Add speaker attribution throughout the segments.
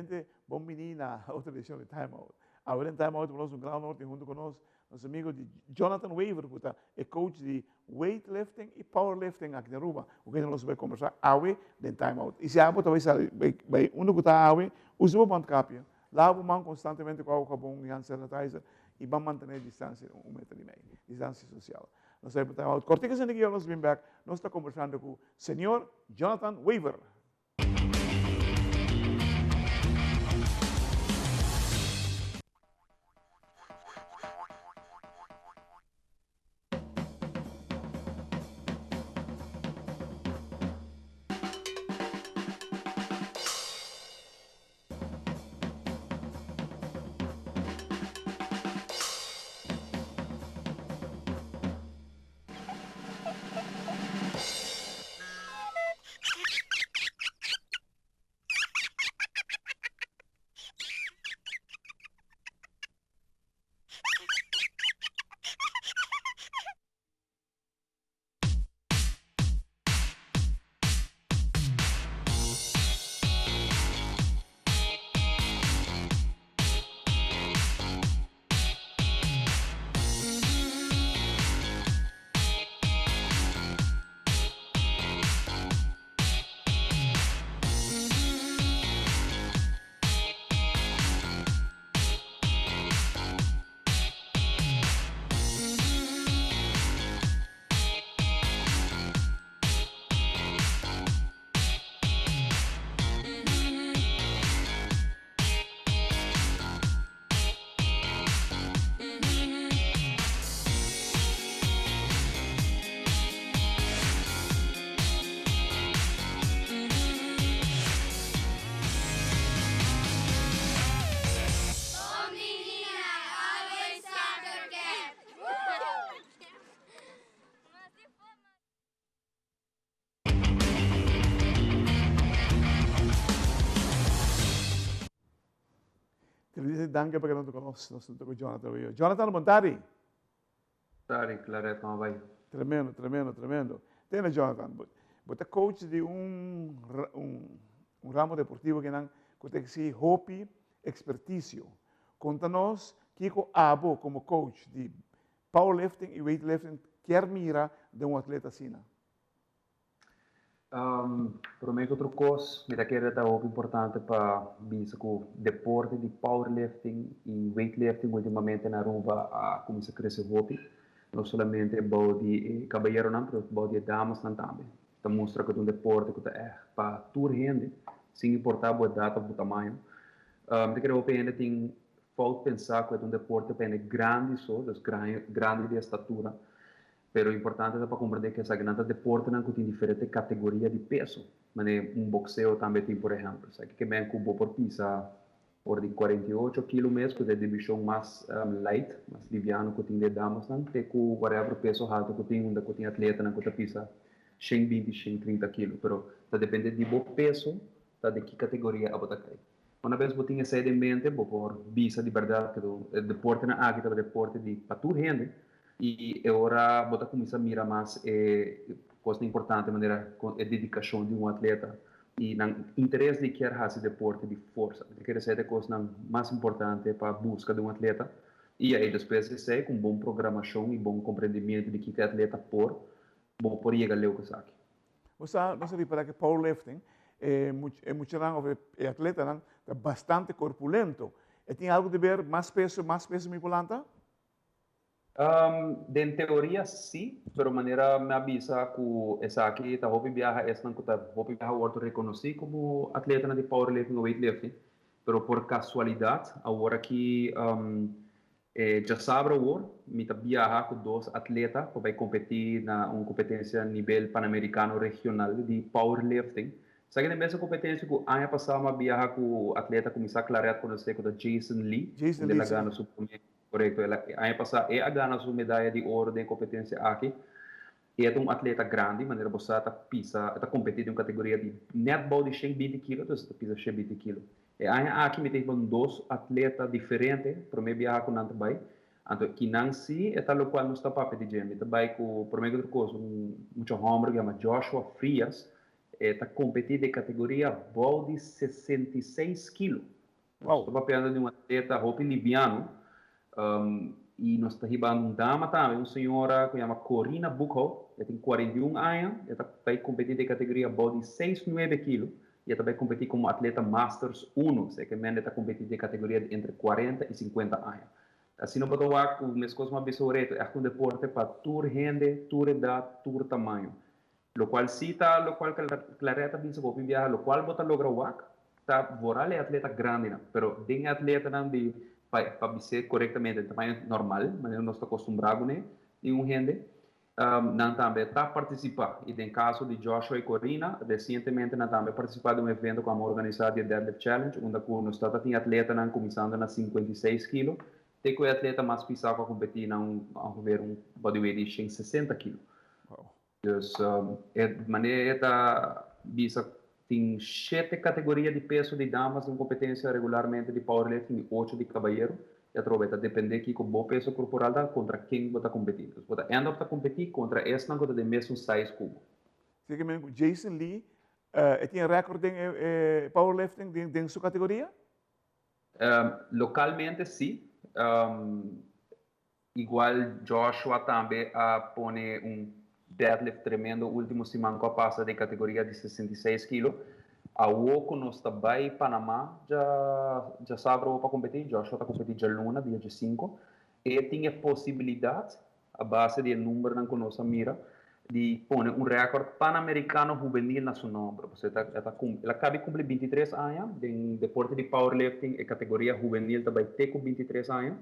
Speaker 1: infelizmente, bom menino na outra edição de Time Out. Agora em Time Out, nós no Ground Norte, junto conosco, nosso amigo de Jonathan Waver, que é coach de weightlifting e powerlifting aqui na Aruba. O que nós vamos conversar hoje em Time Out. E se a talvez vai um que está hoje, usa o bandcapio. Lava a mão constantemente com água com hand sanitizer e vamos manter a distância 1,5 metro, distância social. Nós vamos para Time Out. Corticas em aqui, nós vamos back. Nós estamos conversando com o senhor Jonathan Waver. Dice danke perché non ti conosco, non sono con Jonathan. Jonathan Montari.
Speaker 2: Sorry, Claret, come vai?
Speaker 1: Tremendo. Tiene Jonathan, você é coach de ramo deportivo que não que se hobby, expertício. Conta-nos que o abo como coach de powerlifting e weightlifting quer mira de atleta assim.
Speaker 2: Para mim, outra coisa, me dá que é muito importante para dizer que o deporte de powerlifting e weightlifting ultimamente na Aruba a começar a crescer muito. Não somente de caballeiro, não, mas de damas também. Então, mostra que é um deporte que é para toda gente, sem importar a data ou o tamanho. Eu quero que tem falta pensar que é um deporte para grande só, grande de estatura. Pero importante é para compreender que essa grande deporte não tem diferentes categorias de peso. Mas boxeo também tem, por exemplo, sabe que vem com por pisa por de 48 quilos mesmo, que é a divisão mais light, mais liviano que tem de damas, não tem com whatever peso alto que tem atleta não que pisa 120, 130 quilos, pero tá depende de bom peso, tá de que categoria a botar cai. Uma vez eu tinha essa em mente, por visa de verdade que o deporte na águia, o deporte de para tu rende. E agora vou começar a mirar mais coisa importante, maneira a dedicação de atleta e o interesse de querer fazer deporte de força. Quer dizer, é a coisa mais importante para a busca de atleta. E aí depois de ser com boa programação e bom compreendimento de que atleta por chegar ao que sabe.
Speaker 1: Você repara que powerlifting é muito atleta é bastante corpulento. E tem algo de ver mais peso me planta?
Speaker 2: De teoria sim, pero maneira me avisa que essa aqui tá hobby viaja essa não tá hobby viaja outro reconhecido como atleta de powerlifting ou weightlifting, pero por casualidade agora que já sabe o me tá viaja com dois atletas que vai competir na uma competência a nível pan-americano regional de powerlifting. Sabe que nessa competência que ano passado me viaja com o atleta começar a clarear com você com Jason Lee,
Speaker 1: Jason Lee,
Speaker 2: ganha correto, ela ano passado ganha sua medalha de ouro de competência aqui. E é um atleta grande, maneira você está competindo em categoria de netball de 120 kg, então você pisa 120 kg. E aqui me tem dois atletas diferentes, para mim viajar com nanta vai. Então, que não se é tal qual não está para pedir gem. Então, vai com, por mim, outra coisa, muito homem que chama Joshua Frias, está competindo em categoria ball de 66 kg.
Speaker 1: Wow.
Speaker 2: Estou falando de um atleta roupa liviano, e nós estamos ribando dama também, uma senhora que se chama Corina Buchholz, ela tem 41 anos, ela vai competir na categoria body 6-9 quilos, e ela vai competir como atleta Masters 1, sei que ela está competindo na categoria entre 40 e 50 anos. Assim, não pode falar que o mesmo coisa uma pessoa reto, é um deporte para toda gente, toda idade, todo tamanho. Lo qual cita, lo qual clareta bisa ko viajar, lo qual bota logra wak, tá voral é atleta grande, não, pero tem atleta não de para ser corretamente de tamanho normal, mas nós estamos acostumados, né, e gente não também está participar. E tem caso de Joshua e Corina, recentemente não também participar de um evento como organizado de Deadlift Challenge, onde nós está tem atleta não começando na 56 kg, tem que o atleta mais pisado para competir não ver um bodyweight em 60 kg.
Speaker 1: Wow.
Speaker 2: Dus maneira bisa tem 7 categorias de peso de damas em competência regularmente de powerlifting e 8 de caballeiro. E a troveta depende que com bom peso corporal dá contra quem você competir. Você ainda está competir contra esse não de mesmo size cubo.
Speaker 1: Sim, que Jason Lee tem recorde em powerlifting dentro da sua categoria?
Speaker 2: Localmente sim. Igual Joshua também põe deadlift tremendo, último semana que passa de categoria de 66 kg. A Woco nós também em Panamá já sabe para competir, Joshua está competindo já luna, dia 5. E tinha possibilidade, a base de número que nós mira, de pôr recorde pan-americano juvenil na seu nome. Ela acaba de cumprir 23 anos, em deporte de powerlifting e categoria juvenil também tem com 23 anos.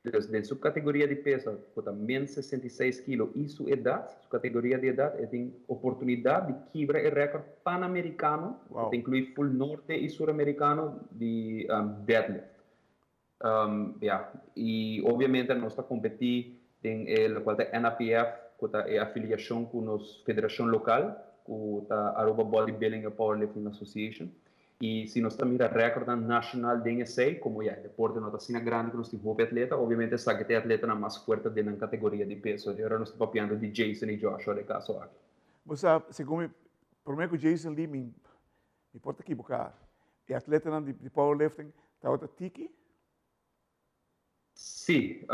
Speaker 2: Desde sua categoria de peso, também 66 kg, e sua idade, sua categoria de idade, tem oportunidade de quebrar o recorde pan-americano, que inclui full norte e sul-americano de deadlift. E obviamente nós estamos competindo em o qual é NAPF, que é a afiliação com a federação local, que é a Aruba Bodybuilding and Powerlifting Association. E se nós estamos mirando recorde nacional de NSA, como é deporte não está sendo grande que nós temos atleta, obviamente sabe que tem atleta mais forte dentro da categoria de peso. Agora nós estamos falando de Jason e Joshua de caso aqui.
Speaker 1: Você segundo por mim que Jason Lee me importa aqui buscar. E atleta de powerlifting está outra tiki?
Speaker 2: Sim,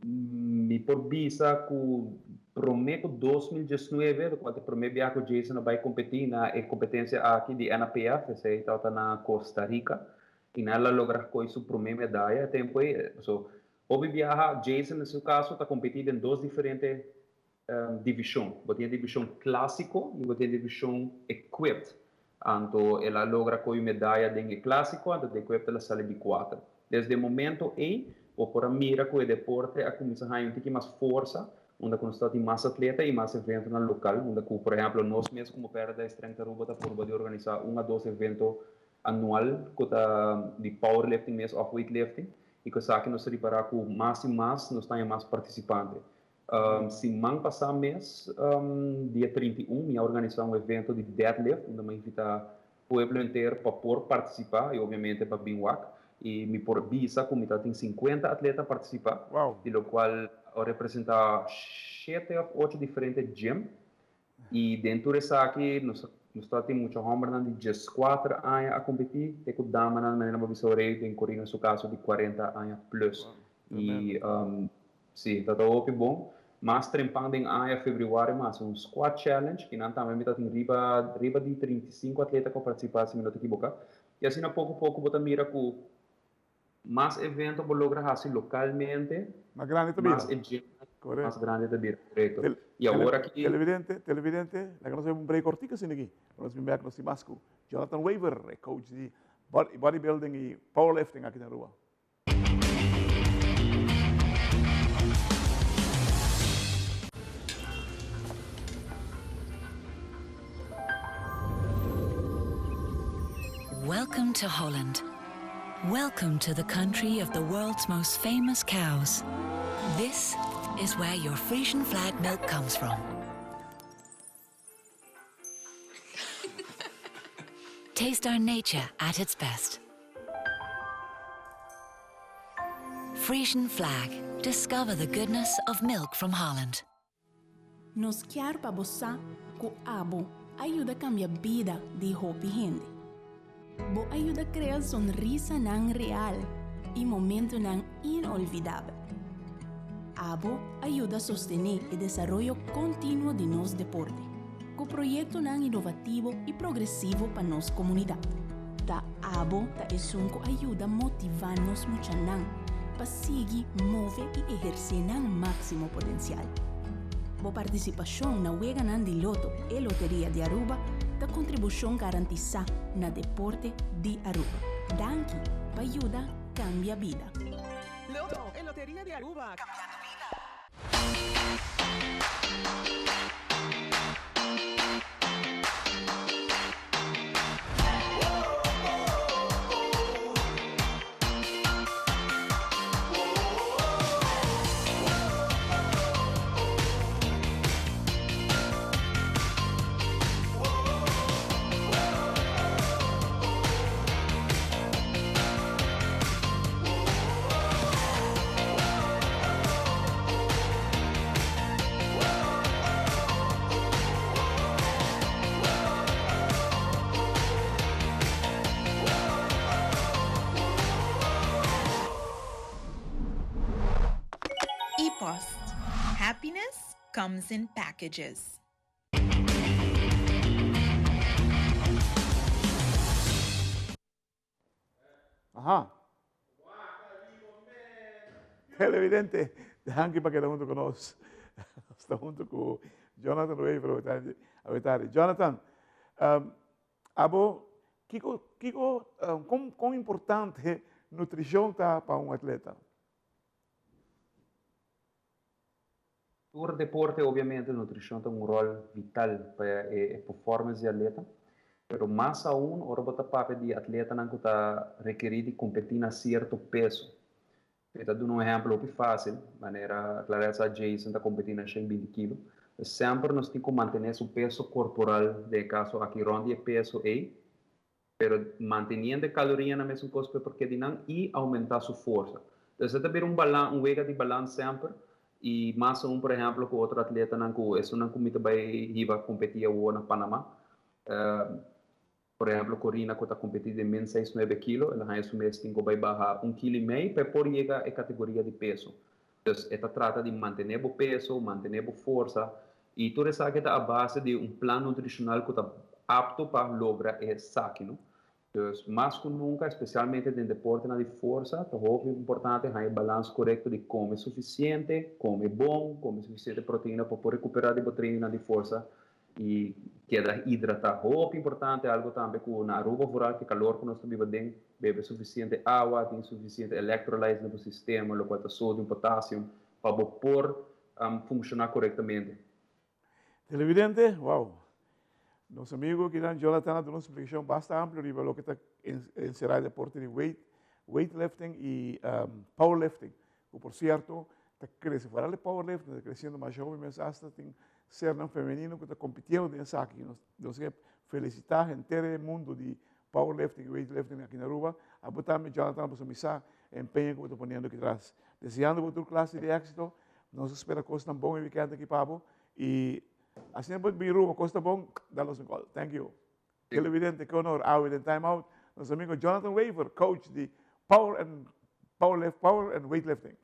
Speaker 2: me por visa que prometo 2019, quando prometo que Jason vai competir na competência aqui de NAPF, essa está na Costa Rica, e nela logra com isso primeira medalha. Tempo so, houve viajar Jason nesse caso está competindo em duas diferentes divisões. Tem a divisão clássico e tem a divisão equipped. Então ela logra com medalha em clássico, então de equipped ela sai de 4. Desde o momento ou por a mira que o deporte a começar a ter mais força, onde nós tem mais atleta e mais eventos no local, onde, por exemplo, nós mesmos como perda da Strength Aruba está por organizar 1 a 2 eventos anual que tá de powerlifting mesmo, off weightlifting, e que sabe que nós reparar com mais e mais nós temos mais participantes. Se man passar mês, dia 31, eu organizar um evento de deadlift, onde eu invito o povo inteiro para participar e obviamente para binwak. E me por visa como tem 50 atletas participar, de lo qual representa 7 ou 8 diferentes gyms. E dentro dessa aqui, nós temos muitos homens de 14 anos a competir, tem que damas na maneira de visoreio, tem corrida no seu caso de 40 anos plus. E sim, está tudo bom. Mas trempando em fevereiro, mais um squat challenge, que não também tem riba de 35 atletas que participam, se não me equivocar. E assim, a pouco, você mira que mais eventos vou lograr assim localmente,
Speaker 1: mais grande também.
Speaker 2: Mais grande também, correto. E agora aqui...
Speaker 1: Televidente, nós temos um break cortico assim aqui. Nós vamos ver que nós temos Jonathan Waver, coach de bodybuilding e powerlifting aqui na rua.
Speaker 3: Welcome to Holland. Welcome to the country of the world's most famous cows. This is where your Frisian flag milk comes from. Taste our nature at its best. Frisian flag. Discover the goodness of milk from Holland.
Speaker 4: Nos quer para bossar que abo ajuda a cambiar a vida de roupa e gente. Bo ayuda a crear sonrisa nang real y momento nang inolvidable. Abo ayuda a sostener el desarrollo continuo de nos deporte, con proyecto nang innovativo y progresivo para nos comunidad. Ta abo ta esunco ayuda a motivarnos mucho nang, para seguir, mover y ejercer nang máximo potencial. Bo participación na Wega nang di Loto e Loteria de Aruba da contribución garantizada na deporte de Aruba. Danke, pa ayuda cambia vida.
Speaker 5: Loto e Loteria de Aruba. Cambiando vida.
Speaker 6: ePost. Happiness comes in packages.
Speaker 1: Ajá. Televidente, dejan que para que junto con nosotros. Está junto con Jonathan Waver. Jonathan, abo, ¿cuán importante nutrición está para un atleta?
Speaker 2: Por deporte, obviamente, a nutrição tem um rol vital para a performance do atleta, mas mais aún, ahora bota papel de atleta não está requerido de competir a certo peso. Então, dando um exemplo que fácil, maneira, Clarissa Jason está competindo a 120 kg, sempre nós temos que manter o peso corporal, de caso aqui onde é peso aí, mas mantendo a caloria na mesma coisa porque de não e aumentar sua força. Então, você tem um balance, wega de balance sempre. E mais um, por exemplo, com outro atleta não comita vai ir competir na Panamá. Por exemplo, Corina que está competindo em menos 69 kg, ela esse mês tem que vai barrar 1,5 kg para poder chegar à categoria de peso. Então, ela trata de manter o peso, manter a força e tudo isso aqui está à base de um plano nutricional que está apto para lograr esse saque, não? Então, mais que nunca, especialmente no deporte de força, é muito importante ter um balanço correto de comer suficiente, comer bom, comer suficiente proteína para poder recuperar de treino de força e quedar hidratado. Muito importante, algo também que na Aruba rural, que calor que nós estamos vivendo, bebe suficiente água, tem suficiente electrolytes no sistema, o qual é sódio, potássio, para poder funcionar corretamente.
Speaker 1: Televidente, wow. Nosso amigo que dan Jonathan deu uma explicação bastante ampla sobre o que está encerrado el deporte de weightlifting y powerlifting. Que, por cierto, está creciendo, fuera de powerlifting, está creciendo más joven, más hasta tem ser un femenino que está compitiendo en esa aquí. Nos felicitar a gente del mundo de powerlifting y weightlifting aquí en Aruba. A botarme Jonathan por su misa, empeño que está poniendo aquí atrás. Deseando por tu clase de éxito, nos espera cosas tan buenas y weekend aquí, Pablo. Y assim é muito bem, Costa Bom, dá-nos um call. Thank you. Televidente, que honor, out in time out. Nosso amigo Jonathan Waver, coach de power and weightlifting.